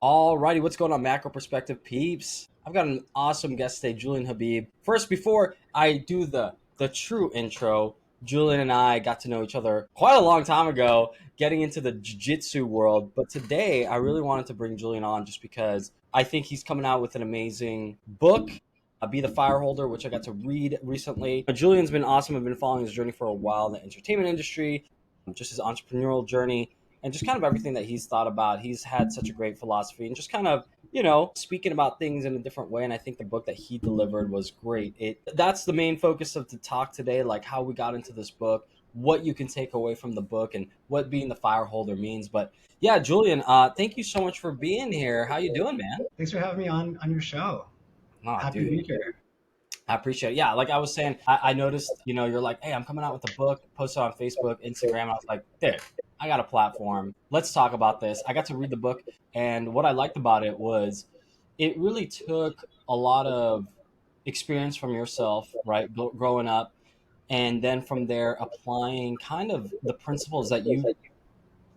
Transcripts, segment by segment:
Alrighty, what's going on, Macro Perspective peeps? I've got an awesome guest today, Julian Habib. First, before I do the true intro, Julian and I got to know each other quite a long time ago, getting into the jiu-jitsu world. But today, I really wanted to bring Julian on just because I think he's coming out with an amazing book, Be the Fireholder, which I got to read recently. Julian's been awesome. I've been following his journey for a while in the entertainment industry, just his entrepreneurial journey, and just kind of everything that he's thought about. He's had such a great philosophy and just kind of, speaking about things in a different way. And I think the book that he delivered was great. That's the main focus of the talk today, like how we got into this book, what you can take away from the book, and what being the fire holder means. But yeah, Julian, thank you so much for being here. How you doing, man? Thanks for having me on your show. Oh, Happy to dude. be here. I appreciate it. Yeah, like I was saying, I noticed, you're like, hey, I'm coming out with a book, posted on Facebook, Instagram. And I was like, dude, I got a platform. Let's talk about this. I got to read the book. And what I liked about it was it really took a lot of experience from yourself, right, growing up. And then from there, applying kind of the principles that you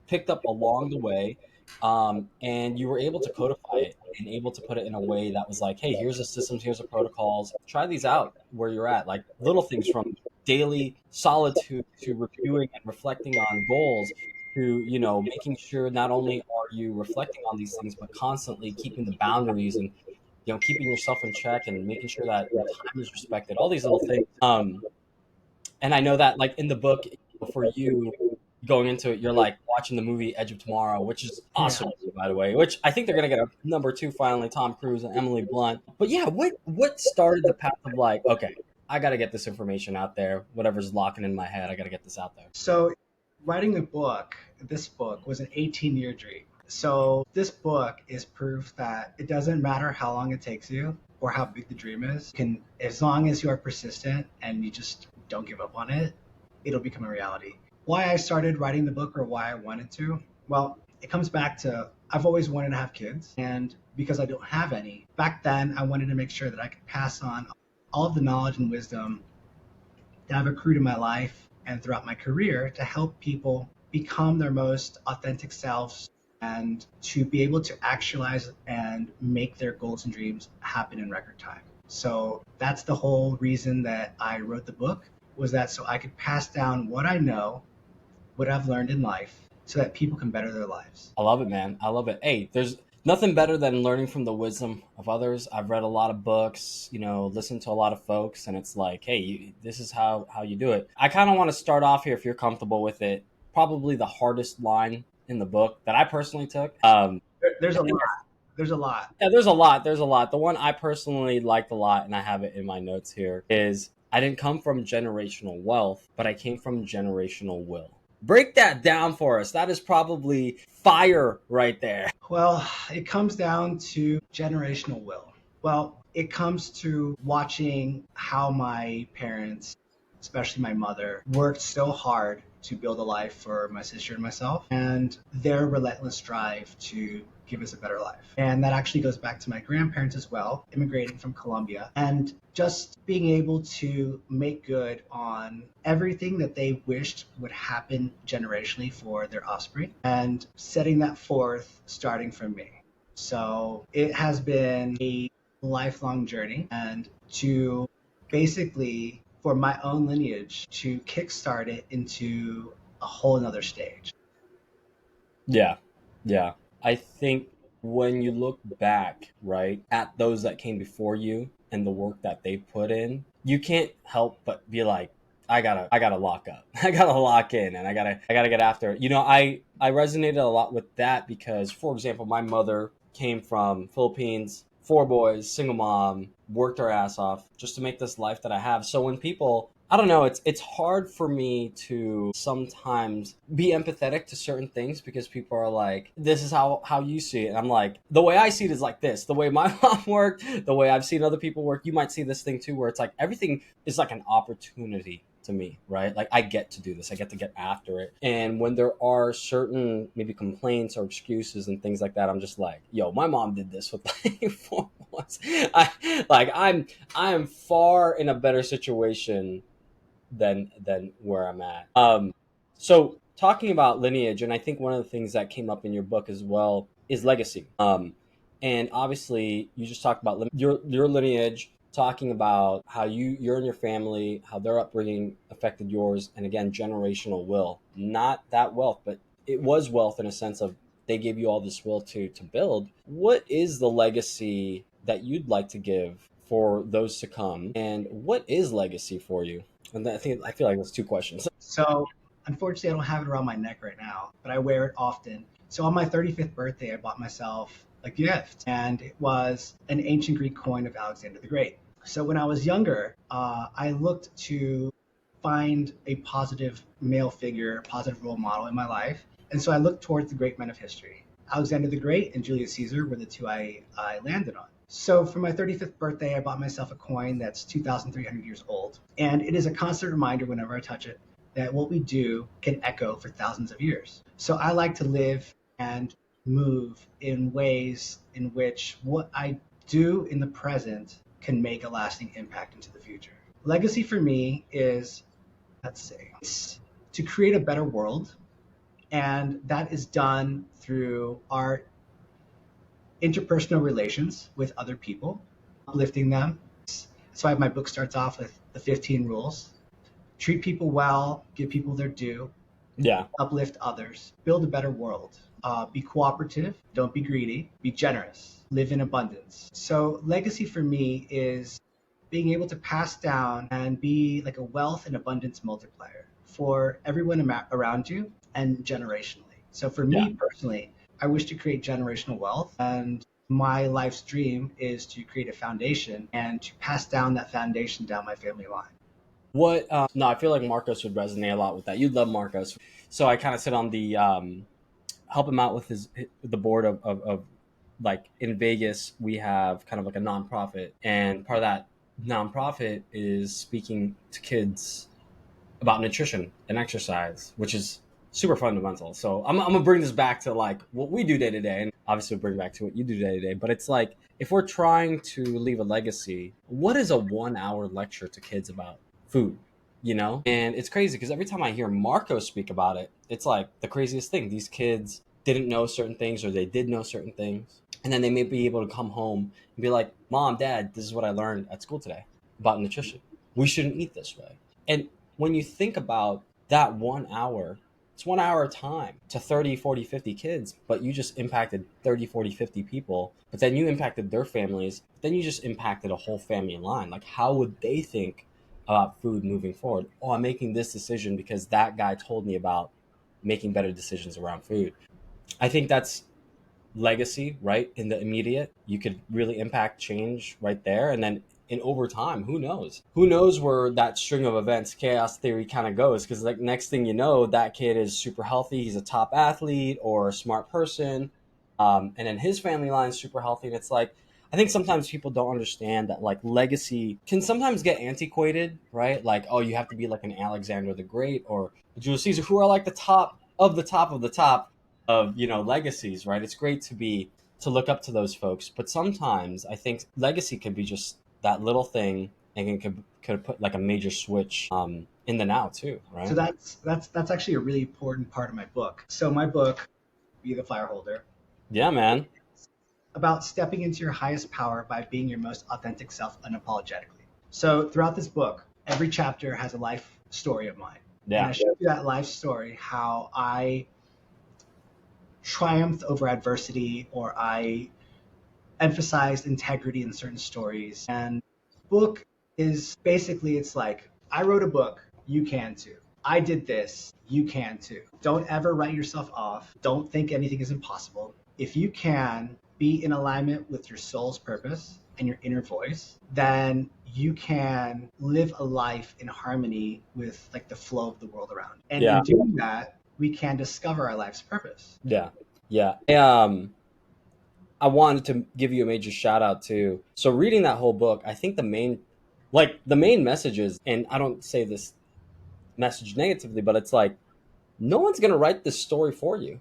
picked up along the way, and you were able to codify it and able to put it in a way that was like, hey, here's the systems, here's the protocols, try these out where you're at, like little things from daily solitude to reviewing and reflecting on goals to making sure not only are you reflecting on these things but constantly keeping the boundaries and keeping yourself in check and making sure that your time is respected, all these little things. And I know that, like, in the book, for you going into it, you're like watching the movie Edge of Tomorrow, which is Yeah. awesome, by the way. Which I think they're gonna get a number two finally, Tom Cruise and Emily Blunt. But yeah, what started the path of like, okay, I got to get this information out there. Whatever's locking in my head, I got to get this out there. So writing this book was an 18-year dream. So this book is proof that it doesn't matter how long it takes you or how big the dream is. As long as you are persistent and you just don't give up on it, it'll become a reality. Why I started writing the book or why I wanted to? Well, it comes back to I've always wanted to have kids, and because I don't have any, back then I wanted to make sure that I could pass on all of the knowledge and wisdom that I've accrued in my life and throughout my career to help people become their most authentic selves and to be able to actualize and make their goals and dreams happen in record time. So that's the whole reason that I wrote the book, was that so I could pass down what I know, what I've learned in life, so that people can better their lives. I love it, man. I love it. Hey, there's nothing better than learning from the wisdom of others. I've read a lot of books, listened to a lot of folks, and it's like, hey, this is how you do it. I kind of want to start off here, if you're comfortable with it. Probably the hardest line in the book that I personally took. There's a lot. There's a lot. Yeah, there's a lot. There's a lot. The one I personally liked a lot, and I have it in my notes here, is I didn't come from generational wealth, but I came from generational will. Break that down for us. That is probably fire right there. Well, it comes down to generational will. Well, it comes to watching how my parents, especially my mother, worked so hard to build a life for my sister and myself, and their relentless drive to give us a better life. And that actually goes back to my grandparents as well, immigrating from Colombia, and just being able to make good on everything that they wished would happen generationally for their offspring, and setting that forth starting from me. So it has been a lifelong journey, and to basically, for my own lineage, to kickstart it into a whole nother stage. Yeah. Yeah. I think when you look back, right, at those that came before you and the work that they put in, you can't help but be like, I gotta lock up. I gotta lock in, and I gotta get after it. I resonated a lot with that because, for example, my mother came from Philippines, four boys, single mom, worked her ass off just to make this life that I have. So when people, I don't know, it's hard for me to sometimes be empathetic to certain things because people are like, this is how you see it. And I'm like, the way I see it is like this. The way my mom worked, the way I've seen other people work, you might see this thing too, where it's like everything is like an opportunity to me, right? Like I get to do this, I get to get after it. And when there are certain maybe complaints or excuses and things like that, I'm just like, yo, my mom did this with like 4 months. I am far in a better situation than where I'm at. So talking about lineage, and I think one of the things that came up in your book as well is legacy. And obviously, you just talked about your lineage, talking about how you're in your family, how their upbringing affected yours, and again, generational will. Not that wealth, but it was wealth in a sense of they gave you all this will to build. What is the legacy that you'd like to give for those to come, and what is legacy for you? And I feel like that's two questions. So, unfortunately, I don't have it around my neck right now, but I wear it often. So, on my 35th birthday, I bought myself a gift, and it was an ancient Greek coin of Alexander the Great. So, when I was younger, I looked to find a positive male figure, positive role model in my life. And so I looked towards the great men of history. Alexander the Great and Julius Caesar were the two I landed on. So for my 35th birthday, I bought myself a coin that's 2,300 years old. And it is a constant reminder whenever I touch it that what we do can echo for thousands of years. So I like to live and move in ways in which what I do in the present can make a lasting impact into the future. Legacy for me is, let's say, it's to create a better world. And that is done through our interpersonal relations with other people, uplifting them. That's why my book starts off with the 15 rules. Treat people well, give people their due, Yeah. uplift others, build a better world. Be cooperative, don't be greedy, be generous, live in abundance. So, legacy for me is being able to pass down and be like a wealth and abundance multiplier for everyone around you and generationally. So, for Yeah. me personally, I wish to create generational wealth, and my life's dream is to create a foundation and to pass down that foundation down my family line. What? No, I feel like Marcos would resonate a lot with that. You'd love Marcos. So I kind of sit on the help him out with the board of like in Vegas we have kind of like a nonprofit, and part of that nonprofit is speaking to kids about nutrition and exercise, which is super fundamental. So I'm gonna bring this back to like what we do day to day, and obviously we'll bring back to what you do day to day. But it's like if we're trying to leave a legacy, what is a 1 hour lecture to kids about food? You know, and it's crazy because every time I hear Marco speak about it, it's like the craziest thing. These kids didn't know certain things, or they did know certain things, and then they may be able to come home and be like, "Mom, Dad, this is what I learned at school today about nutrition. We shouldn't eat this way." And when you think about that 1 hour, it's 1 hour of time to 30, 40, 50 kids, but you just impacted 30, 40, 50 people, but then you impacted their families, but then you just impacted a whole family line. Like, how would they think about food moving forward? Oh, I'm making this decision because that guy told me about making better decisions around food. I think that's legacy, right? In the immediate, you could really impact change right there. And then in over time, who knows? Who knows where that string of events, chaos theory kind of goes? Because like next thing you know, that kid is super healthy. He's a top athlete or a smart person. And then his family line is super healthy. And it's like, I think sometimes people don't understand that like legacy can sometimes get antiquated, right? Like, oh, you have to be like an Alexander the Great or Julius Caesar, who are like the top of the top of the top of legacies, right? It's great to look up to those folks, but sometimes I think legacy could be just that little thing, and it could put like a major switch in the now too, So right? that's actually a really important part of my book. So my book, Be the Fire Holder, Yeah, man. about stepping into your highest power by being your most authentic self unapologetically. So throughout this book, every chapter has a life story of mine. And I Yeah, show you that life story, how I triumphed over adversity or I emphasized integrity in certain stories. And book is basically, it's like, I wrote a book, you can too. I did this, you can too. Don't ever write yourself off. Don't think anything is impossible. If you can be in alignment with your soul's purpose and your inner voice, then you can live a life in harmony with like the flow of the world around. And in yeah, doing that, we can discover our life's purpose. yeah, yeah. I wanted to give you a major shout out too. So reading that whole book, I think the main messages, and I don't say this message negatively, but it's like no one's gonna write this story for you,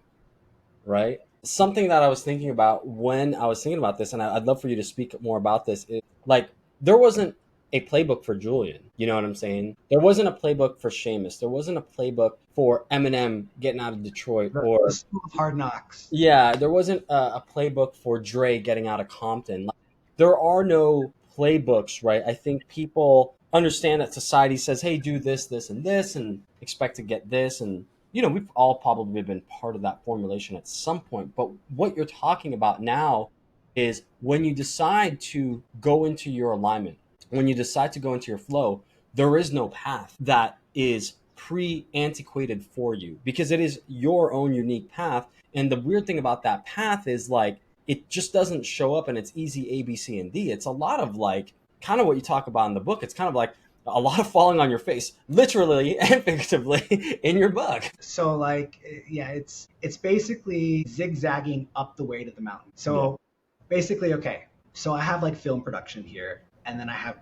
right? Something that I was thinking about when I was thinking about this, and I'd love for you to speak more about this, is like there wasn't a playbook for Julian. You know what I'm saying? There wasn't a playbook for Seamus. There wasn't a playbook for Eminem getting out of Detroit, The or school of hard knocks. yeah, there wasn't a playbook for Dre getting out of Compton. Like, there are no playbooks, right? I think people understand that society says, hey, do this, this, and this, and expect to get this. And, we've all probably been part of that formulation at some point. But what you're talking about now is when you decide to go into your alignment, when you decide to go into your flow, there is no path that is pre antiquated for you because it is your own unique path. And the weird thing about that path is like it just doesn't show up and it's easy A, B, C, and D. It's a lot of like kind of what you talk about in the book. It's kind of like a lot of falling on your face, literally and figuratively, in your book. So like yeah, it's basically zigzagging up the way to the mountain. Yeah. So basically, okay, so I have like film production here, and then I have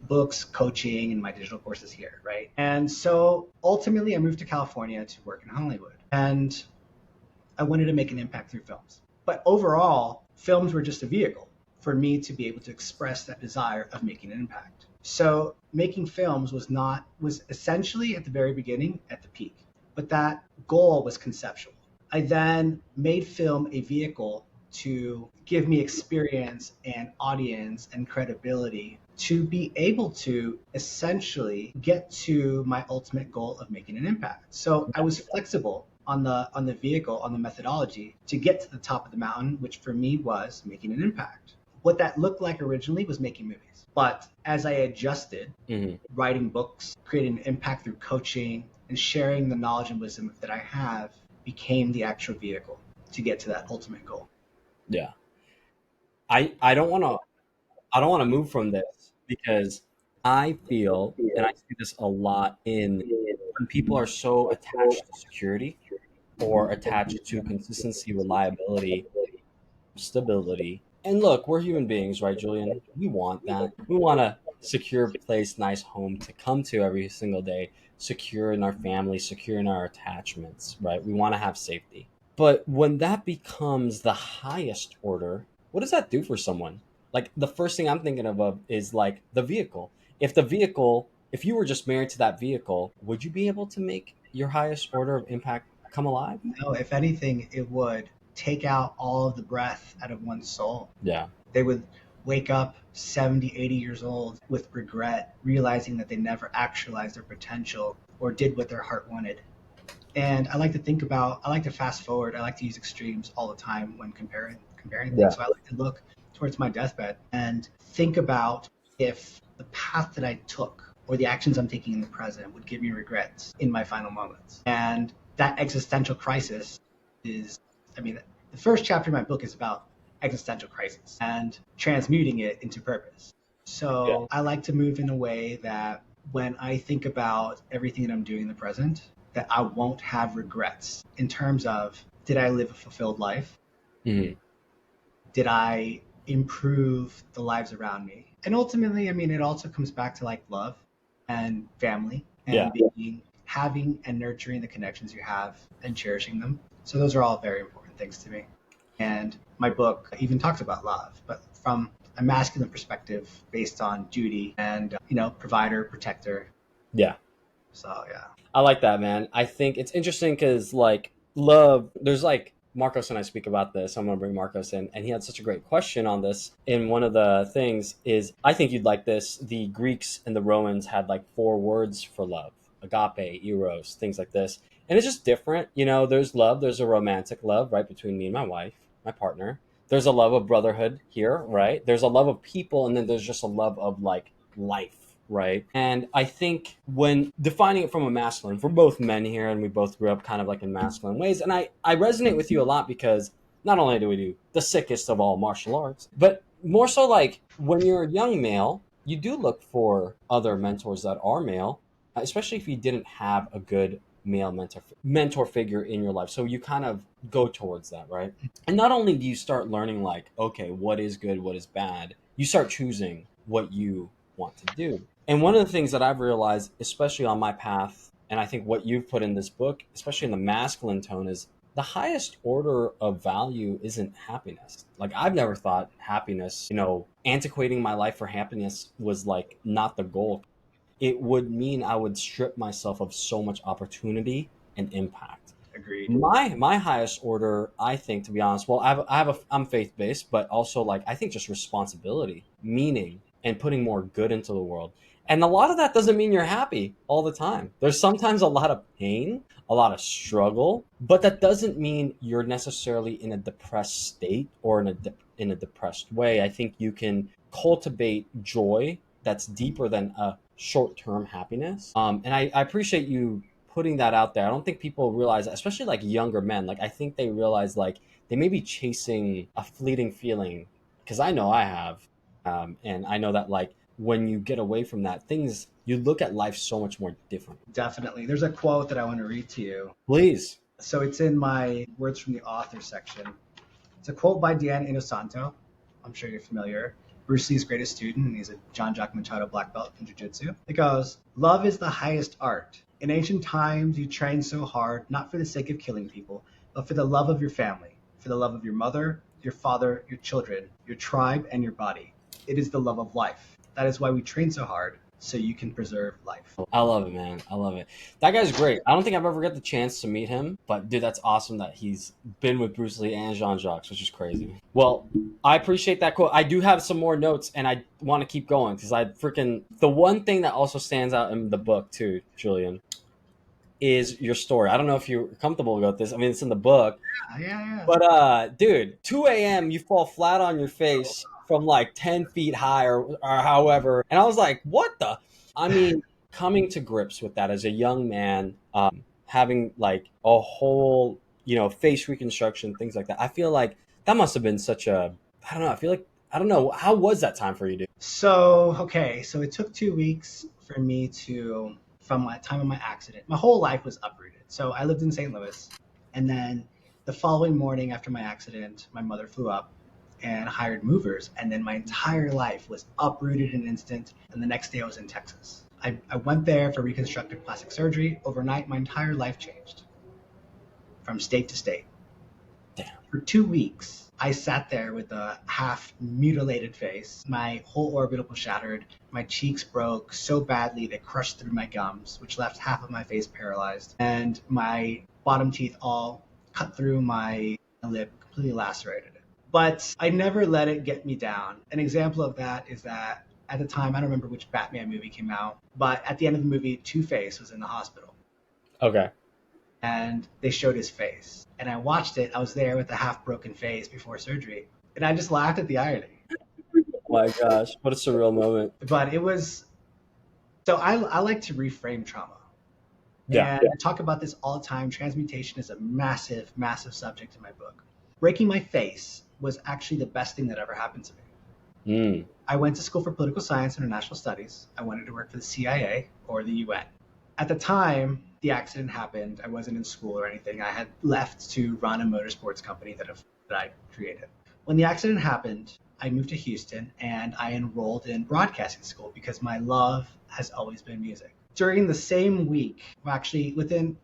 books, coaching, and my digital courses here, right? And so ultimately, I moved to California to work in Hollywood, and I wanted to make an impact through films. But overall, films were just a vehicle for me to be able to express that desire of making an impact. So making films was essentially at the very beginning at the peak, but that goal was conceptual. I then made film a vehicle to give me experience and audience and credibility to be able to essentially get to my ultimate goal of making an impact. So I was flexible on the vehicle, on the methodology to get to the top of the mountain, which for me was making an impact. What that looked like originally was making movies. But as I adjusted, writing books, creating impact through coaching, and sharing the knowledge and wisdom that I have became the actual vehicle to get to that ultimate goal. Yeah. I don't want to move from this because I feel, and I see this a lot in when people are so attached to security or attached to consistency, reliability, stability. And look, we're human beings, right, Julian? We want that. We want a secure place, nice home to come to every single day, secure in our family, secure in our attachments, right? We want to have safety. But when that becomes the highest order, what does that do for someone? Like the first thing I'm thinking of is like the vehicle. If you were just married to that vehicle, would you be able to make your highest order of impact come alive? No, if anything, it would take out all of the breath out of one's soul. Yeah. They would wake up 70, 80 years old with regret, realizing that they never actualized their potential or did what their heart wanted. And I like to fast forward. I like to use extremes all the time when comparing Yeah. things. So I like to look towards my deathbed and think about if the path that I took or the actions I'm taking in the present would give me regrets in my final moments. And that existential crisis is, I mean, the first chapter of my book is about existential crisis and transmuting it into purpose. Yeah. So I like to move in a way that when I think about everything that I'm doing in the present, that I won't have regrets in terms of, did I live a fulfilled life? Mhm. Did I improve the lives around me? And ultimately, I mean, it also comes back to like love and family Yeah. and having and nurturing the connections you have and cherishing them. So those are all very important things to me. And my book even talks about love, but from a masculine perspective based on duty and, provider, protector. Yeah. So, yeah. I like that, man. I think it's interesting because, like, love, there's like Marcos and I speak about this. I'm going to bring Marcos in, and he had such a great question on this. And one of the things is, I think you'd like this. The Greeks and the Romans had like 4 words for love: agape, eros, things like this. And it's just different. There's love, there's a romantic love, right, between me and my wife, my partner. There's a love of brotherhood here, right? There's a love of people, and then there's just a love of like life, right? And I think when defining it from a masculine, we're both men here and we both grew up kind of like in masculine ways. And I resonate with you a lot because not only do we do the sickest of all martial arts, but more so like when you're a young male, you do look for other mentors that are male, especially if you didn't have a good male mentor figure in your life. So you kind of go towards that, right? And not only do you start learning like, okay, what is good, what is bad, you start choosing what you want to do. And one of the things that I've realized, especially on my path, and I think what you've put in this book, especially in the masculine tone, is the highest order of value isn't happiness. Like, I've never thought happiness, antiquating my life for happiness was like not the goal. It would mean I would strip myself of so much opportunity and impact. Agreed. My highest order, I think, to be honest, well, I'm faith based, but also like I think just responsibility, meaning, and putting more good into the world. And a lot of that doesn't mean you're happy all the time. There's sometimes a lot of pain, a lot of struggle, but that doesn't mean you're necessarily in a depressed state or in a depressed way. I think you can cultivate joy that's deeper than a short term happiness. And I appreciate you putting that out there. I don't think people realize, especially like younger men. Like, I think they realize like they may be chasing a fleeting feeling, because I know I have, and I know that like when you get away from that, things you look at life so much more different. Definitely. There's a quote that I want to read to you. Please. So it's in my words from the author section. It's a quote by Diane Inosanto. I'm sure you're familiar. Bruce Lee's greatest student, and he's a John Jack Machado black belt in jiu-jitsu. It goes, "Love is the highest art. In ancient times, you trained so hard, not for the sake of killing people, but for the love of your family, for the love of your mother, your father, your children, your tribe, and your body. It is the love of life. That is why we train so hard, so you can preserve life." I love it, man. I love it. That guy's great. I don't think I've ever got the chance to meet him, but dude, that's awesome that he's been with Bruce Lee and Jean Jacques, which is crazy. Well, I appreciate that quote. I do have some more notes, and I want to keep going because the one thing that also stands out in the book too, Julian, is your story. I don't know if you're comfortable with this. I mean, it's in the book, Yeah. but dude, 2 a.m. you fall flat on your face from like 10 feet high or however, and I was like, what the? I mean, coming to grips with that as a young man, having like a whole face reconstruction, things like that. I feel like that must have been such a, I don't know. I feel like, I don't know, how was that time for you, dude? So it took 2 weeks for me to, from my time of my accident, my whole life was uprooted. So I lived in St. Louis, and then the following morning after my accident, my mother flew up and hired movers, and then my entire life was uprooted in an instant. And the next day I was in Texas. I went there for reconstructive plastic surgery. Overnight, my entire life changed from state to state. Damn. For 2 weeks, I sat there with a half mutilated face. My whole orbital was shattered. My cheeks broke so badly they crushed through my gums, which left half of my face paralyzed. And my bottom teeth all cut through my lip, completely lacerated it. But I never let it get me down. An example of that is that at the time, I don't remember which Batman movie came out, but at the end of the movie, Two-Face was in the hospital. Okay. And they showed his face. And I watched it. I was there with a half broken face before surgery. And I just laughed at the irony. Oh my gosh, what a surreal moment. But it was, so I like to reframe trauma. Yeah. And I talk about this all the time. Transmutation is a massive, massive subject in my book. Breaking my face was actually the best thing that ever happened to me. I went to school for political science and international studies. I wanted to work for the CIA or the UN. At the time the accident happened, I wasn't in school or anything. I had left to run a motorsports company that I created. When the accident happened, I moved to Houston and I enrolled in broadcasting school because my love has always been music. During the same week, actually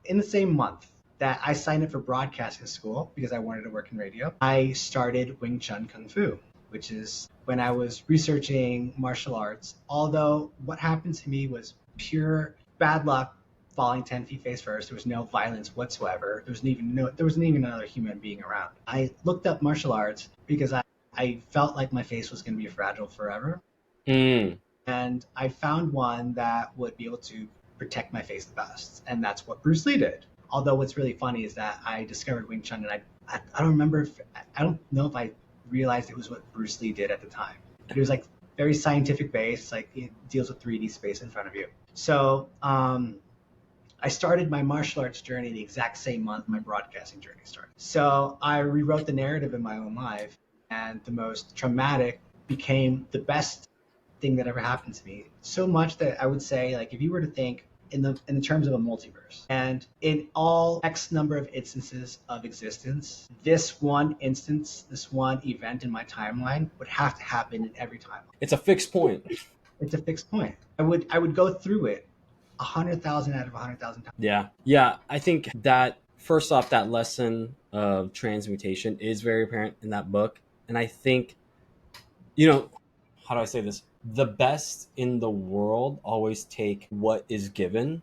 in the same month that I signed up for broadcasting school because I wanted to work in radio, I started Wing Chun Kung Fu, which is when I was researching martial arts. Although what happened to me was pure bad luck, falling 10 feet face first. There was no violence whatsoever. There wasn't even another human being around. I looked up martial arts because I felt like my face was going to be fragile forever. And I found one that would be able to protect my face the best. And that's what Bruce Lee did. Although what's really funny is that I discovered Wing Chun and I don't remember I don't know if I realized it was what Bruce Lee did at the time. It was like very scientific based, like it deals with 3D space in front of you. So I started my martial arts journey the exact same month my broadcasting journey started. So I rewrote the narrative in my own life, and the most traumatic became the best thing that ever happened to me. So much that I would say, like, if you were to think in the terms of a multiverse, and in all X number of instances of existence, this one instance, this one event in my timeline would have to happen in every timeline. It's a fixed point. It's a fixed point. I would go through it 100,000 out of 100,000 times. Yeah. I think that first off, that lesson of transmutation is very apparent in that book. And I think, you know, how do I say this? The best in the world always take what is given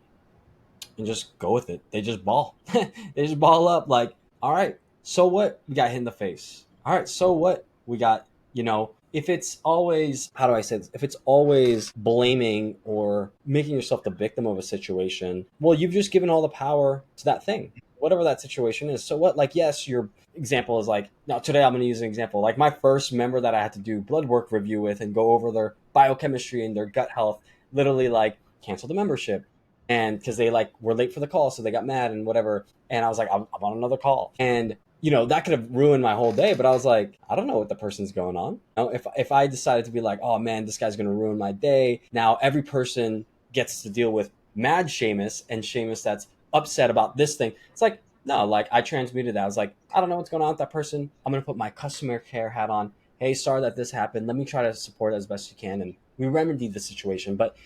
and just go with it. They just ball. They just ball up like, all right, so what? We got hit in the face. All right, so what? We got, if it's always, how do I say this? If it's always blaming or making yourself the victim of a situation, well, you've just given all the power to that thing, whatever that situation is. So what? Like, yes, your example is like, now today I'm going to use an example. Like my first member that I had to do blood work review with and go over their biochemistry and their gut health, literally like cancel the membership, and because they like were late for the call, so they got mad and whatever. And I was like, I'm on another call, and that could have ruined my whole day. But I was like, I don't know what the person's going on. If I decided to be like, oh man, this guy's going to ruin my day, now every person gets to deal with mad Seamus and Seamus that's upset about this thing. It's like, no, like I transmuted that. I was like, I don't know what's going on with that person. I'm going to put my customer care hat on. Hey, sorry that this happened. Let me try to support it as best you can, and we remedied the situation. But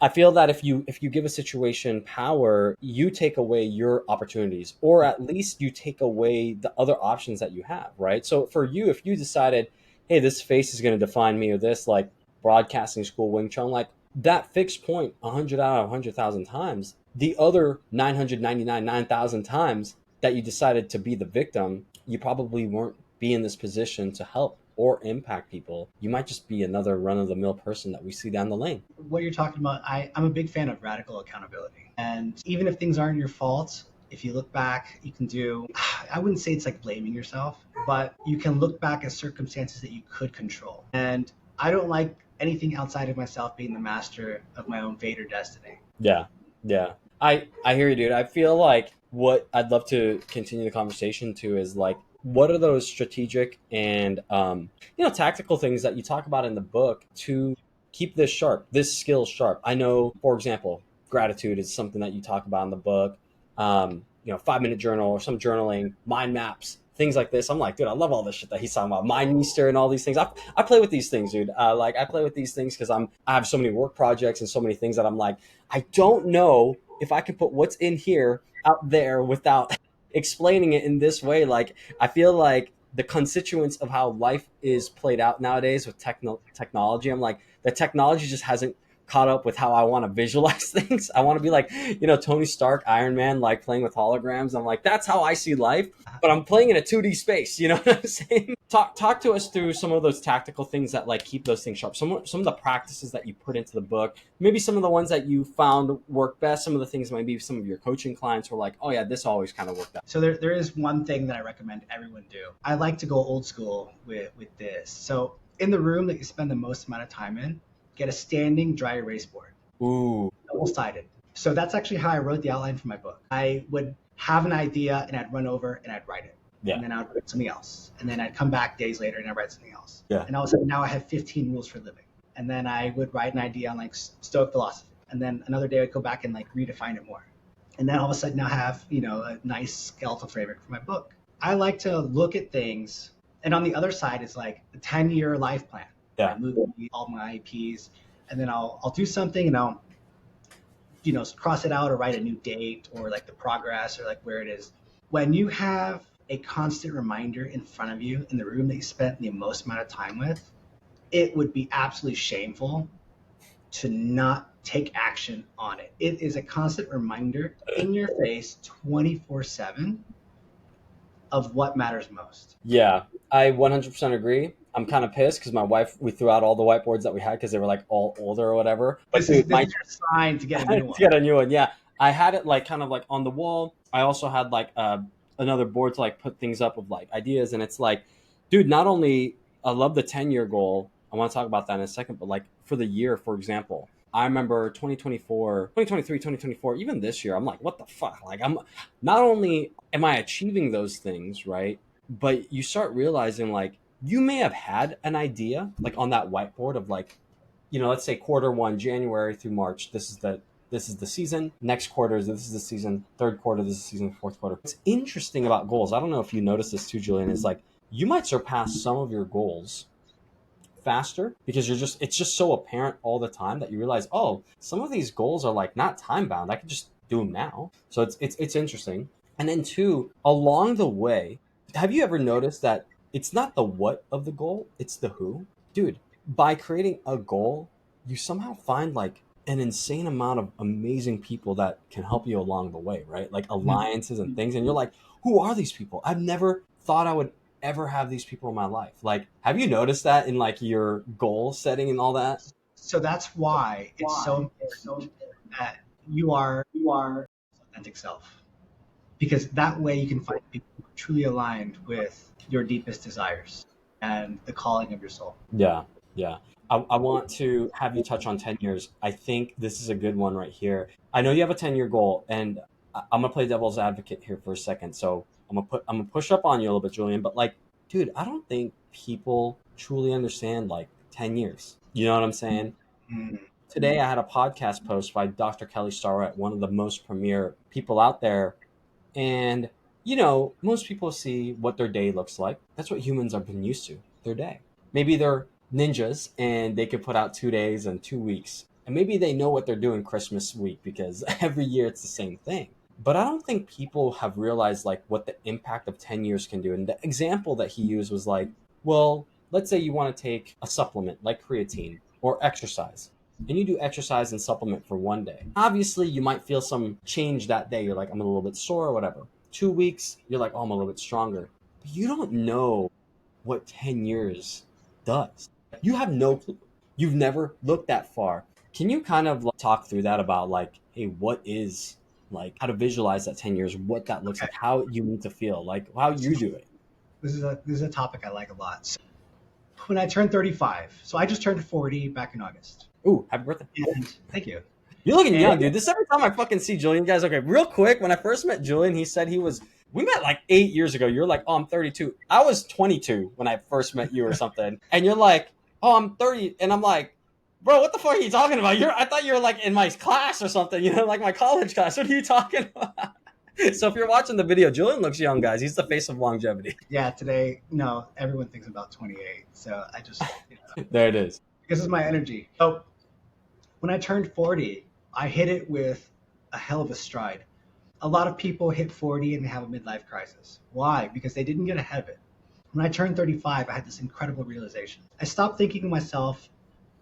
I feel that if you give a situation power, you take away your opportunities, or at least you take away the other options that you have, right? So for you, if you decided, hey, this face is going to define me, or this like broadcasting school Wing Chun, like that fixed point 100 out of 100,000 times, the other 999 9,000 times that you decided to be the victim, you probably weren't be in this position to help or impact people. You might just be another run of the mill person that we see down the lane. What you're talking about, I'm a big fan of radical accountability. And even if things aren't your fault, if you look back, you can do, I wouldn't say it's like blaming yourself, but you can look back at circumstances that you could control. And I don't like anything outside of myself being the master of my own fate or destiny. Yeah, yeah. I hear you, dude. I feel like what I'd love to continue the conversation to is like, what are those strategic and tactical things that you talk about in the book to keep this sharp, this skill sharp? I know, for example, gratitude is something that you talk about in the book. 5-minute journal or some journaling, mind maps, things like this. I'm like, dude, I love all this shit that he's talking about. Mind meester and all these things. I play with these things, dude. Like I play with these things because I have so many work projects and so many things that I'm like, I don't know if I can put what's in here out there without explaining it in this way. Like I feel like the constituents of how life is played out nowadays with technology, I'm like, the technology just hasn't caught up with how I want to visualize things. I want to be like, Tony Stark, Iron Man, like playing with holograms. I'm like, that's how I see life, but I'm playing in a 2D space. You know what I'm saying? Talk to us through some of those tactical things that like keep those things sharp. Some of the practices that you put into the book, maybe some of the ones that you found work best. Some of the things maybe some of your coaching clients were like, oh yeah, this always kind of worked out. So there is one thing that I recommend everyone do. I like to go old school with this. So in the room that you spend the most amount of time in, get a standing dry erase board, Ooh, double-sided. So that's actually how I wrote the outline for my book. I would have an idea and I'd run over and I'd write it. yeah, And then I would write something else. And then I'd come back days later and I'd write something else. yeah, And all of a sudden now I have 15 rules for living. And then I would write an idea on like Stoic philosophy. And then another day I'd go back and like redefine it more. And then all of a sudden I have, a nice skeletal framework for my book. I like to look at things. And on the other side is like the 10-year life plan. yeah. I move all my IPs, and then I'll do something and I'll cross it out or write a new date or like the progress or like where it is. When you have a constant reminder in front of you in the room that you spent the most amount of time with, it would be absolutely shameful to not take action on it. It is a constant reminder in your face 24/7 of what matters most. Yeah, I 100% agree. I'm kind of pissed because my wife, we threw out all the whiteboards that we had because they were like all older or whatever. But This is dude, my your sign to get a new to one. get a new one, yeah. I had it like kind of like on the wall. I also had like another board to like put things up with like ideas, and it's like, dude, not only I love the 10-year goal. I want to talk about that in a second, but like for the year, for example, I remember 2024, 2023, 2024, even this year, I'm like, what the fuck? Like I'm not only am I achieving those things, right? But you start realizing like you may have had an idea like on that whiteboard of like, let's say quarter 1, January through March, this is the season. Next quarter, this is the season. Third quarter, this is the season. Fourth quarter. What's interesting about goals, I don't know if you noticed this too, Julian, is like you might surpass some of your goals faster because it's just so apparent all the time that you realize, oh, some of these goals are like not time bound. I can just do them now. So it's interesting. And then two, along the way, have you ever noticed that it's not the what of the goal, it's the who? Dude, by creating a goal, you somehow find like an insane amount of amazing people that can help you along the way, right? Like alliances and things. And you're like, who are these people? I've never thought I would ever have these people in my life. Like, have you noticed that in like your goal setting and all that? So that's why it's so important that you are authentic self, because that way you can find people who are truly aligned with your deepest desires and the calling of your soul. Yeah, yeah. I want to have you touch on 10 years. I think this is a good one right here. I know you have a 10-year goal, and I'm gonna play devil's advocate here for a second. So I'm gonna push up on you a little bit, Julian. But like, dude, I don't think people truly understand like 10 years. You know what I'm saying? Mm. Today I had a podcast post by Dr. Kelly Starrett, one of the most premier people out there, and, most people see what their day looks like. That's what humans have been used to, their day. Maybe they're ninjas and they could put out 2 days and 2 weeks. And maybe they know what they're doing Christmas week because every year it's the same thing. But I don't think people have realized like what the impact of 10 years can do. And the example that he used was like, well, let's say you want to take a supplement like creatine or exercise, and you do exercise and supplement for 1 day. Obviously, you might feel some change that day. You're like, I'm a little bit sore or whatever. 2 weeks, you're like, oh, I'm a little bit stronger. But you don't know what 10 years does. You have no clue. You've never looked that far. Can you kind of like, talk through that about like, hey, what is like how to visualize that 10 years, what that looks Okay, like, how you need to feel, like how you do it? this is a topic I like a lot. So when I turned 35, so I just turned 40 back in August. Ooh, happy birthday. And thank you. You're looking And young, dude. This is every time I fucking see Julian, guys. Okay, real quick, when I first met Julian, he said we met like 8 years ago. You're like, oh, I'm 32. I was 22 when I first met you or something. And you're like, oh, I'm 30. And I'm like, bro, what the fuck are you talking about? I thought you were like in my class or something, like my college class. What are you talking about? So if you're watching the video, Julian looks young, guys. He's the face of longevity. yeah, today, no, everyone thinks about 28. So I just, There it is. this is my energy. So when I turned 40, I hit it with a hell of a stride. A lot of people hit 40 and they have a midlife crisis. Why? Because they didn't get ahead of it. When I turned 35, I had this incredible realization. I stopped thinking of myself,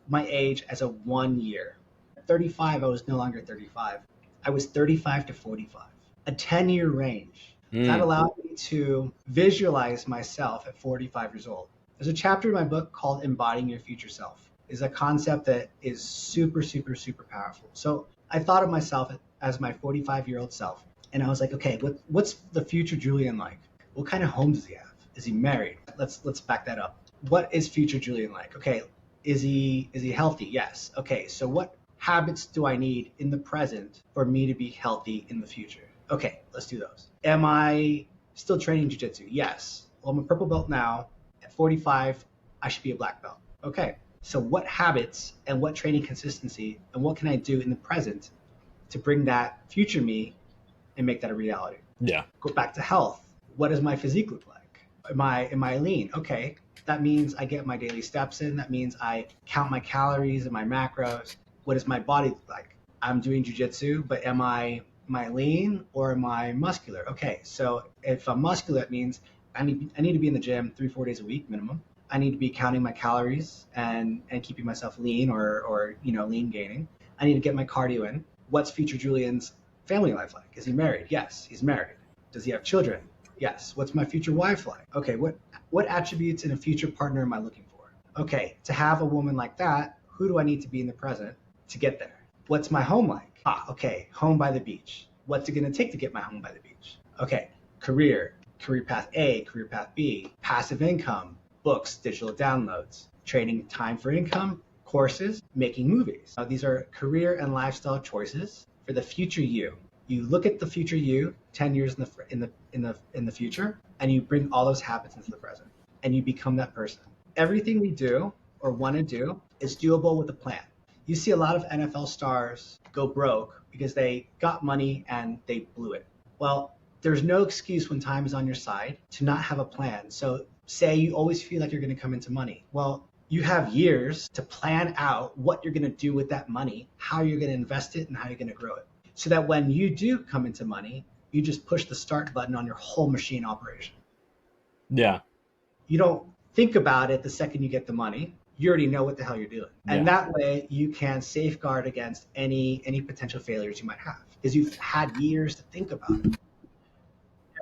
my age, as a 1 year. At 35, I was no longer 35. I was 35 to 45, a 10-year range. That Mm. allowed me to visualize myself at 45 years old. There's a chapter in my book called Embodying Your Future Self. It's a concept that is super, super, super powerful. So I thought of myself as my 45-year-old self. And I was like, okay, what's the future Julian like? What kind of home does he have? Is he married? Let's back that up. What is future Julian like? Okay, is he healthy? Yes. Okay, so what habits do I need in the present for me to be healthy in the future? Okay, let's do those. Am I still training jiu-jitsu? Yes. Well, I'm a purple belt now. At 45, I should be a black belt. Okay, so what habits and what training consistency and what can I do in the present to bring that future me and make that a reality? Yeah. Go back to health. What does my physique look like? Am I lean? Okay, that means I get my daily steps in. That means I count my calories and my macros. What does my body look like? I'm doing jujitsu, but am I lean or am I muscular? Okay, so if I'm muscular, that means I need to be in the gym 3-4 days a week minimum. I need to be counting my calories and keeping myself lean or lean gaining. I need to get my cardio in. What's future Julian's family life like? Is he married? Yes, he's married. Does he have children? Yes. What's my future wife like? Okay, what attributes in a future partner am I looking for? Okay, to have a woman like that, who do I need to be in the present to get there? What's my home like? Okay, home by the beach. What's it going to take to get my home by the beach? Okay, career path A, career path B, passive income, books, digital downloads, trading time for income, courses, making movies. These are career and lifestyle choices for the future you. You look at the future you 10 years in the future, and you bring all those habits into the present, and you become that person. Everything we do or want to do is doable with a plan. You see a lot of NFL stars go broke because they got money and they blew it. Well, there's no excuse when time is on your side to not have a plan. So say you always feel like you're going to come into money. Well, you have years to plan out what you're going to do with that money, how you're going to invest it, and how you're going to grow it. So that when you do come into money, You just push the start button on your whole machine operation. Yeah. You don't think about it the second you get the money. You already know what the hell you're doing. And Yeah. that way you can safeguard against any potential failures you might have because you've had years to think about it.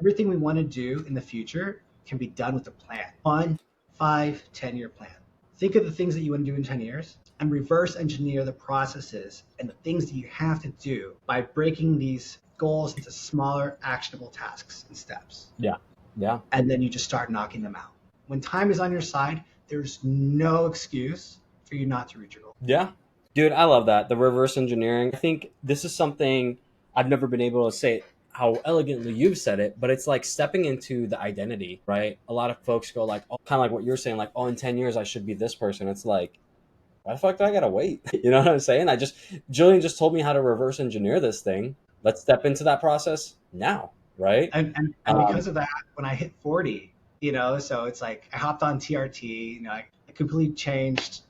Everything we want to do in the future can be done with a plan. 1, 5, 10-year plan. Think of the things that you want to do in 10 years and reverse engineer the processes and the things that you have to do by breaking these goals into smaller actionable tasks and steps. Yeah. Yeah. And then you just start knocking them out. When time is on your side, there's no excuse for you not to reach your goal. Yeah. Dude, I love that. The reverse engineering. I think this is something I've never been able to say how elegantly you've said it, but it's like stepping into the identity, right? A lot of folks go like, oh, kind of like what you're saying, like, oh, in 10 years, I should be this person. It's like, why the fuck do I gotta wait? You know what I'm saying? Julian just told me how to reverse engineer this thing. Let's step into that process now, right? And Um, because of that, when I hit 40, so it's like I hopped on TRT, I completely changed,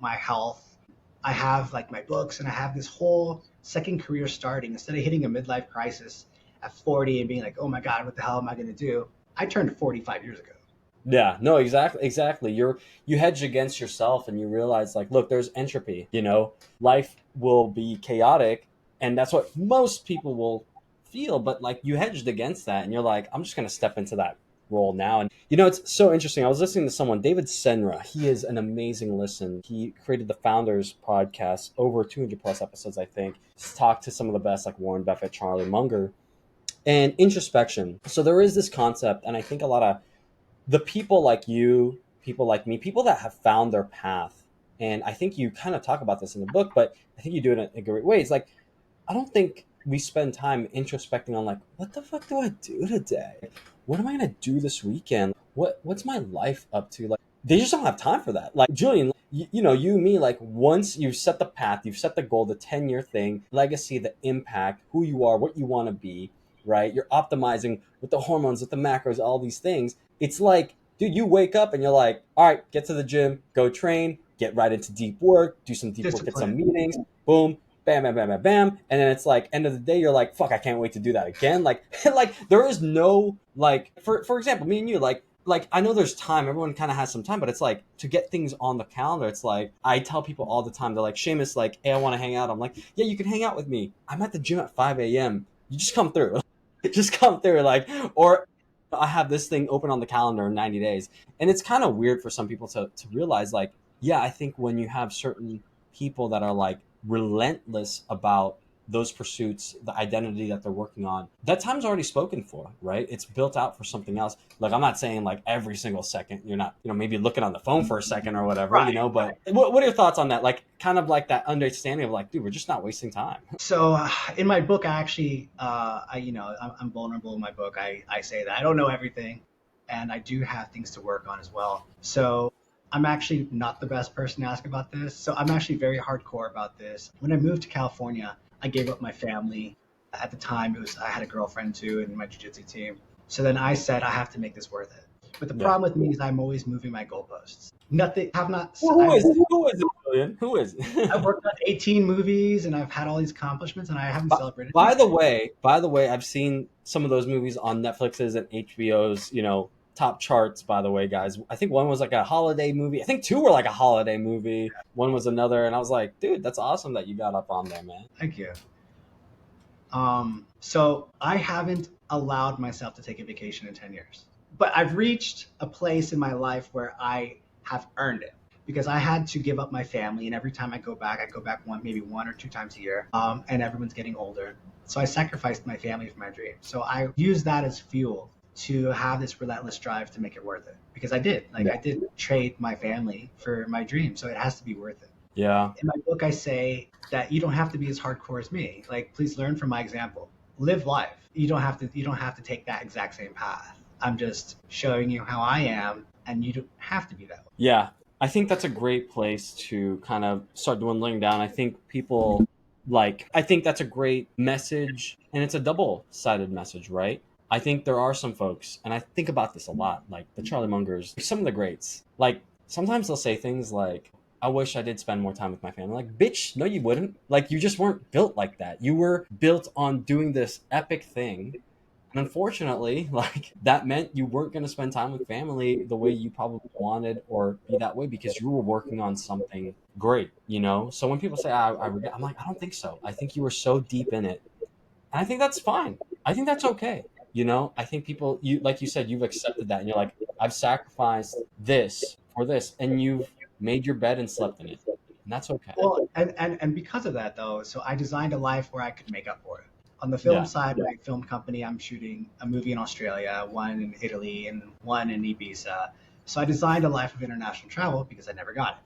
my health. I have like my books and I have this whole second career starting. Instead of hitting a midlife crisis at 40 and being like, oh my God, what the hell am I going to do? I turned 45 years ago. Yeah, no, exactly. You hedge against yourself and you realize like, look, there's entropy, life will be chaotic and that's what most people will feel, but like you hedged against that and you're like, I'm just going to step into that role now. And it's so interesting. I was listening to someone, David Senra. He is an amazing listen. He created the Founders podcast, over 200 plus episodes, I think. He's talked to some of the best like Warren Buffett, Charlie Munger, and introspection. So there is this concept and I think a lot of the people like you, people like me, people that have found their path. And I think you kind of talk about this in the book, but I think you do it in a great way. It's like, I don't think we spend time introspecting on like, what the fuck do I do today? What am I going to do this weekend? What's my life up to? Like, they just don't have time for that. Like Julian, you and me, like once you've set the path, you've set the goal, the 10-year thing, legacy, the impact, who you are, what you want to be, right? You're optimizing with the hormones, with the macros, all these things. It's like, dude, you wake up and you're like, all right, get to the gym, go train, get right into deep work, do some deep work, get some Discipline. meetings, boom, bam, bam, bam, bam, bam. And then it's like end of the day, you're like, fuck, I can't wait to do that again. Like, like there is no like, for example, me and you, like I know there's time. Everyone kind of has some time, but it's like to get things on the calendar. It's like I tell people all the time. They're like, Seamus, like, hey, I want to hang out. I'm like, yeah, you can hang out with me. I'm at the gym at 5 a.m. You just come through. Just come through, like, or I have this thing open on the calendar in 90 days. And it's kind of weird for some people to realize, like, yeah, I think when you have certain people that are like relentless about those pursuits, the identity that they're working on, that time's already spoken for, right? It's built out for something else. Like, I'm not saying like every single second you're not, maybe looking on the phone for a second or whatever, Right. but what are your thoughts on that? Like, kind of like that understanding of like, dude, we're just not wasting time. So in my book, I actually, I'm vulnerable in my book. I say that I don't know everything, and I do have things to work on as well. So I'm actually not the best person to ask about this. So I'm actually very hardcore about this. When I moved to California, I gave up my family. At the time, I had a girlfriend too in my jiu-jitsu team. So then I said I have to make this worth it. But the Yeah. problem with me is I'm always moving my goalposts. Nothing. Have not. Well, who is it? Who is it, Julian? Who is I've it? worked on 18 movies and I've had all these accomplishments and I haven't celebrated By the anything. way, I've seen some of those movies on Netflix's and HBO's, top charts, by the way, guys. I think one was like a holiday movie. I think two were like a holiday movie. One was another. And I was like, dude, that's awesome that you got up on there, man. Thank you. So I haven't allowed myself to take a vacation in 10 years, but I've reached a place in my life where I have earned it because I had to give up my family. And every time I go back maybe one or two times a year. And everyone's getting older. So I sacrificed my family for my dream. So I use that as fuel to have this relentless drive to make it worth it because I did. Like Yeah. I did trade my family for my dream. So it has to be worth it. Yeah. In my book, I say that you don't have to be as hardcore as me. Like, please learn from my example. Live life. You don't have to take that exact same path. I'm just showing you how I am, and you don't have to be that way. Yeah. I think that's a great place to kind of start dwindling down. I think I think that's a great message and it's a double-sided message, right? I think there are some folks, and I think about this a lot, like the Charlie Mungers, some of the greats. Like sometimes they'll say things like, I wish I did spend more time with my family. Like, bitch, no, you wouldn't. Like, you just weren't built like that. You were built on doing this epic thing And unfortunately, like that meant you weren't going to spend time with family the way you probably wanted or be that way because you were working on something great, you know? So when people say, I regret, I'm like, I don't think so. I think you were so deep in it. And I think that's fine. I think that's okay. You know, I think people, you, like you said, you've accepted that and you're like, I've sacrificed this for this and you've made your bed and slept in it. And that's okay. Well, and because of that though, so I designed a life where I could make up for it. On the film Yeah. side, my film company, I'm shooting a movie in Australia, one in Italy, and one in Ibiza. So I designed a life of international travel because I never got it.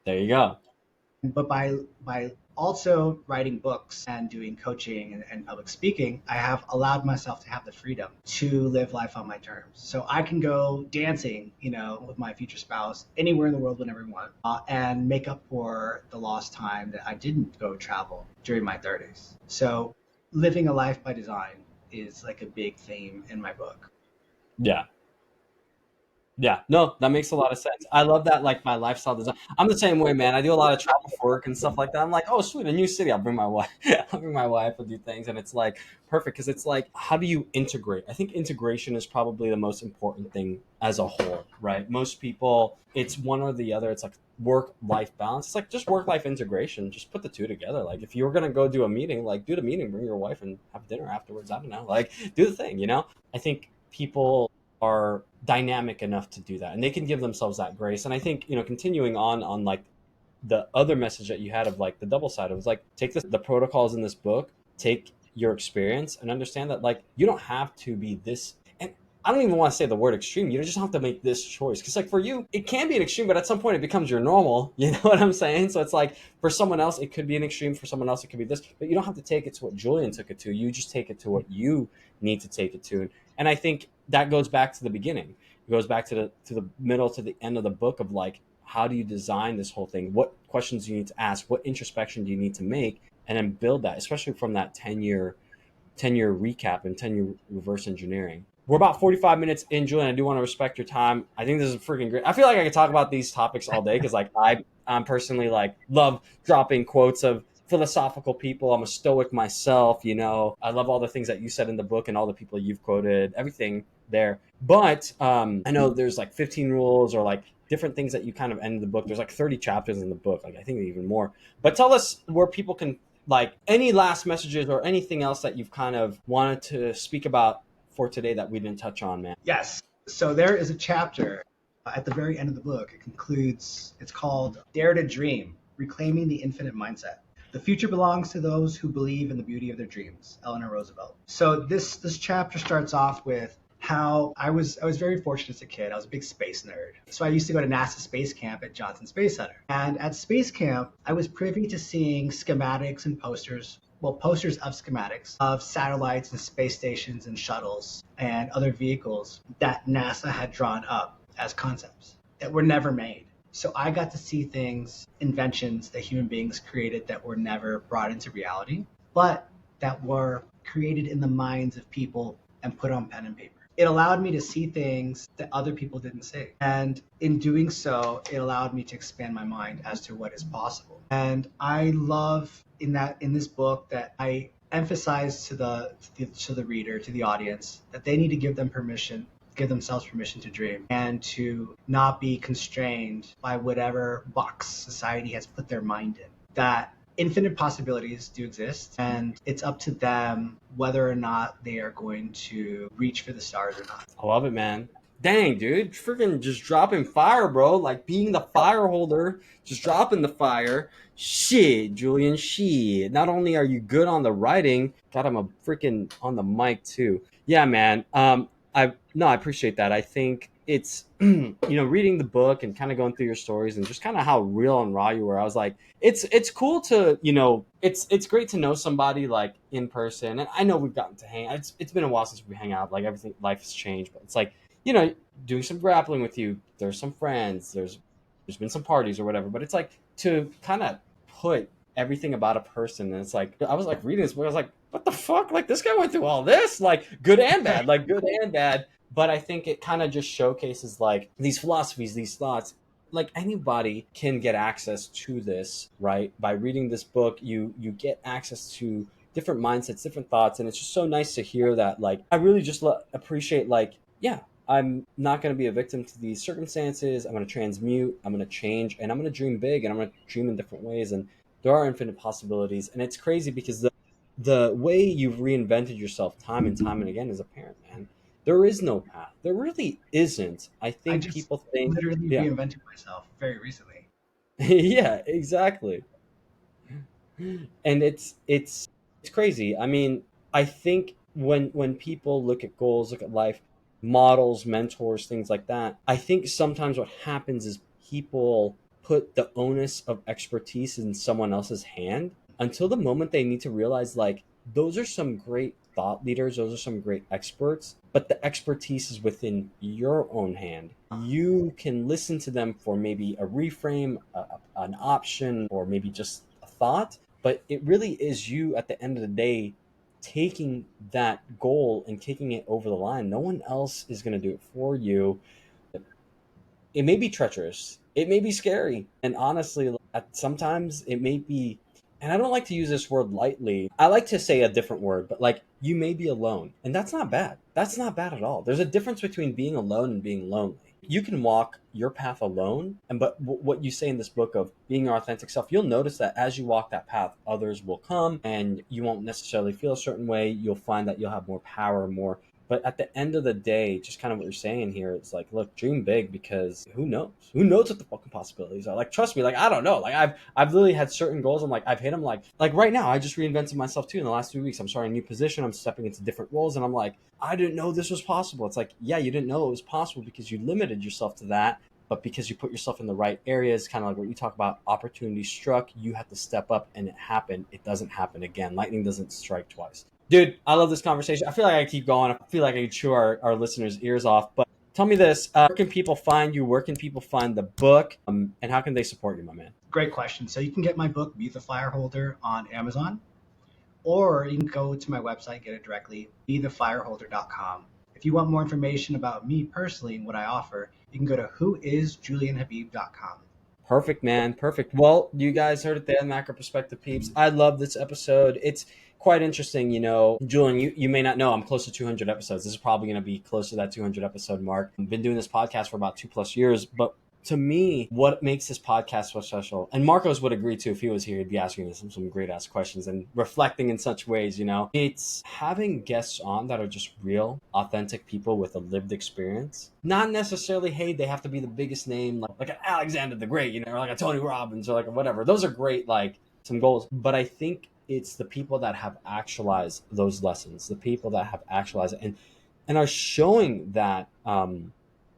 There you go. But by also writing books and doing coaching and public speaking, I have allowed myself to have the freedom to live life on my terms. So I can go dancing, you know, with my future spouse anywhere in the world whenever I want, and make up for the lost time that I didn't go travel during my 30s. So living a life by design is like a big theme in my book. Yeah. Yeah, no, that makes a lot of sense. I love that, like my lifestyle design. I'm the same way, man. I do a lot of travel for work and stuff like that. I'm like, oh, sweet, a new city. I'll bring my wife. I'll bring my wife. We'll do things, and it's like perfect because it's like, how do you integrate? I think integration is probably the most important thing as a whole, right? Most people, it's one or the other. It's like work life balance. It's like just work life integration. Just put the two together. Like if you're gonna go do a meeting, like do the meeting, bring your wife and have dinner afterwards. I don't know, like do the thing. You know, I think people are dynamic enough to do that and they can give themselves that grace. And I think, you know, continuing on like the other message that you had of like the double side, it was like take the protocols in this book, take your experience and understand that like you don't have to be this. And I don't even want to say the word extreme. You just have to make this choice because like for you it can be an extreme, but at some point it becomes your normal. You know what I'm saying? So it's like for someone else it could be an extreme, for someone else it could be this, but you don't have to take it to what Julian took it to. You just take it to what you need to take it to. And I think that goes back to the beginning. It goes back to the middle, to the end of the book of like, how do you design this whole thing? What questions do you need to ask? What introspection do you need to make? And then build that, especially from that 10-year recap and 10-year reverse engineering. We're about 45 minutes in, Julian. I do want to respect your time. I think this is freaking great. I feel like I could talk about these topics all day because like I'm personally like love dropping quotes of philosophical people. I'm a stoic myself, you know. I love all the things that you said in the book and all the people you've quoted, everything there. But I know there's like 15 rules or like different things that you kind of end the book. There's like 30 chapters in the book. Like I think even more. But tell us where people can like any last messages or anything else that you've kind of wanted to speak about for today that we didn't touch on, man. Yes. So there is a chapter at the very end of the book. It concludes, it's called Dare to Dream, Reclaiming the Infinite Mindset. The future belongs to those who believe in the beauty of their dreams. Eleanor Roosevelt. So this chapter starts off with how I was very fortunate as a kid. I was a big space nerd. So I used to go to NASA Space Camp at Johnson Space Center. And at Space Camp, I was privy to seeing schematics and posters, well, posters of schematics of satellites and space stations and shuttles and other vehicles that NASA had drawn up as concepts that were never made. So I got to see things, inventions that human beings created that were never brought into reality, but that were created in the minds of people and put on pen and paper. It allowed me to see things that other people didn't see. And in doing so, it allowed me to expand my mind as to what is possible. And I love in this book that I emphasize to the reader, to the audience, that they need to give themselves permission to dream and to not be constrained by whatever box society has put their mind in. That infinite possibilities do exist, and it's up to them whether or not they are going to reach for the stars or not. I love it, man. Dang, dude, freaking just dropping fire, bro. Like being the fire holder, just dropping the fire. Shit, Julian, shit. Not only are you good on the writing, God, I'm a freaking on the mic too. Yeah, man. I appreciate that. I think it's you know, reading the book and kind of going through your stories and just kind of how real and raw you were. I was like, it's cool to, you know, it's great to know somebody like in person. And I know we've gotten to hang. It's been a while since we hang out. Like everything, life has changed, but it's like, you know, doing some grappling with you. There's some friends. There's been some parties or whatever. But it's like to kind of put everything about a person. And it's like I was like reading this book. I was like, what the fuck? Like this guy went through all this, like good and bad, like good and bad. But I think it kind of just showcases like these philosophies, these thoughts. Like anybody can get access to this, right? By reading this book, you get access to different mindsets, different thoughts. And it's just so nice to hear that. Like, I really just appreciate, like, yeah, I'm not going to be a victim to these circumstances. I'm going to transmute, I'm going to change, and I'm going to dream big, and I'm going to dream in different ways. And there are infinite possibilities. And it's crazy because the way you've reinvented yourself time and time and again is apparent, man. There is no path. There really isn't. I I think just people think, literally yeah, reinvented myself very recently. yeah, exactly. And it's crazy. I mean, I think when people look at goals, look at life, models, mentors, things like that, I think sometimes what happens is people put the onus of expertise in someone else's hand until the moment they need to realize, like, those are some great thought leaders, those are some great experts, but the expertise is within your own hand. You can listen to them for maybe a reframe, an option, or maybe just a thought, but it really is you at the end of the day taking that goal and kicking it over the line. No one else is going to do it for you. It may be treacherous, it may be scary, and honestly, sometimes it may be, and I don't like to use this word lightly, I like to say a different word, but like, you may be alone, and that's not bad. That's not bad at all. There's a difference between being alone and being lonely. You can walk your path alone, and but what you say in this book of being your authentic self, you'll notice that as you walk that path, others will come, and you won't necessarily feel a certain way. You'll find that you'll have more power, more, but at the end of the day, just kind of what you're saying here, it's like, look, dream big, because who knows? Who knows what the fucking possibilities are? Like, trust me, like, I don't know. Like, I've literally had certain goals. I'm like, I've hit them. Like right now, I just reinvented myself too in the last 3 weeks. I'm starting a new position. I'm stepping into different roles, and I'm like, I didn't know this was possible. It's like, yeah, you didn't know it was possible because you limited yourself to that. But because you put yourself in the right areas, kind of like what you talk about, opportunity struck, you have to step up, and it happened. It doesn't happen again. Lightning doesn't strike twice. Dude, I love this conversation. I feel like I keep going. I feel like I could chew our listeners' ears off. But tell me this: where can people find you? Where can people find the book? And how can they support you, my man? Great question. So you can get my book, Be the Fireholder, on Amazon, or you can go to my website, get it directly, bethefireholder.com. If you want more information about me personally and what I offer, you can go to whoisjulianhabib.com. Perfect, man. Perfect. Well, you guys heard it there, Macro Perspective peeps. I love this episode. It's quite interesting, Julian, you may not know I'm close to 200 episodes. This is probably going to be close to that 200 episode mark. I've been doing this podcast for about 2+ years, but to me, what makes this podcast so special, and Marcos would agree too, if he was here, he'd be asking me some great ass questions and reflecting in such ways, it's having guests on that are just real, authentic people with a lived experience. Not necessarily, hey, they have to be the biggest name, like an Alexander the Great, or like a Tony Robbins, or like whatever. Those are great, like some goals. But I think it's the people that have actualized those lessons, the people that have actualized it, and are showing that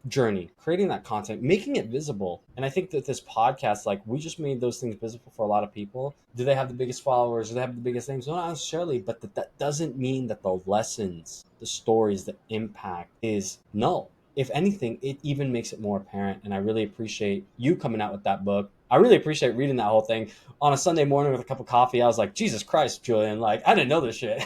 journey, creating that content, making it visible. And I think that this podcast, like, we just made those things visible for a lot of people. Do they have the biggest followers? Do they have the biggest names? No, not necessarily, but that doesn't mean that the lessons, the stories, the impact is null. If anything, it even makes it more apparent. And I really appreciate you coming out with that book. I really appreciate reading that whole thing on a Sunday morning with a cup of coffee. I was like, Jesus Christ, Julian, like, I didn't know this shit.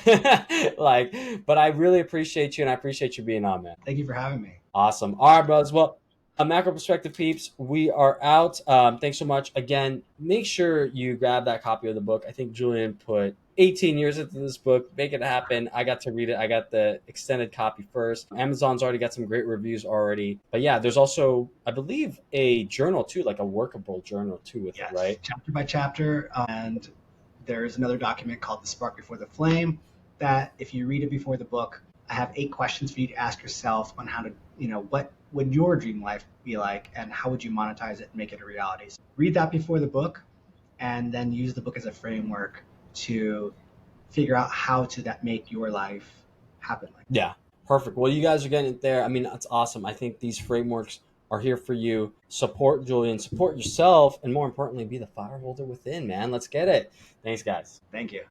Like, but I really appreciate you, and I appreciate you being on, man. Thank you for having me. Awesome. All right, brothers. Well, Macro Perspective peeps, we are out. Thanks so much. Again, make sure you grab that copy of the book. I think Julian put 18 years into this book. Make it happen. I got to read it. I got the extended copy first. Amazon's already got some great reviews already. But yeah, there's also, I believe, a journal too, like a workable journal too with it, Yes, right? chapter by chapter. And there's another document called The Spark Before the Flame that, if you read it before the book, I have 8 questions for you to ask yourself on how to, what would your dream life be like, and how would you monetize it and make it a reality. So read that before the book, and then use the book as a framework to figure out how to that make your life happen. Yeah, perfect. Well, you guys are getting it there. I mean, that's awesome. I think these frameworks are here for you. Support Julian, support yourself, and more importantly, be the fire holder within, man. Let's get it. Thanks, guys. Thank you.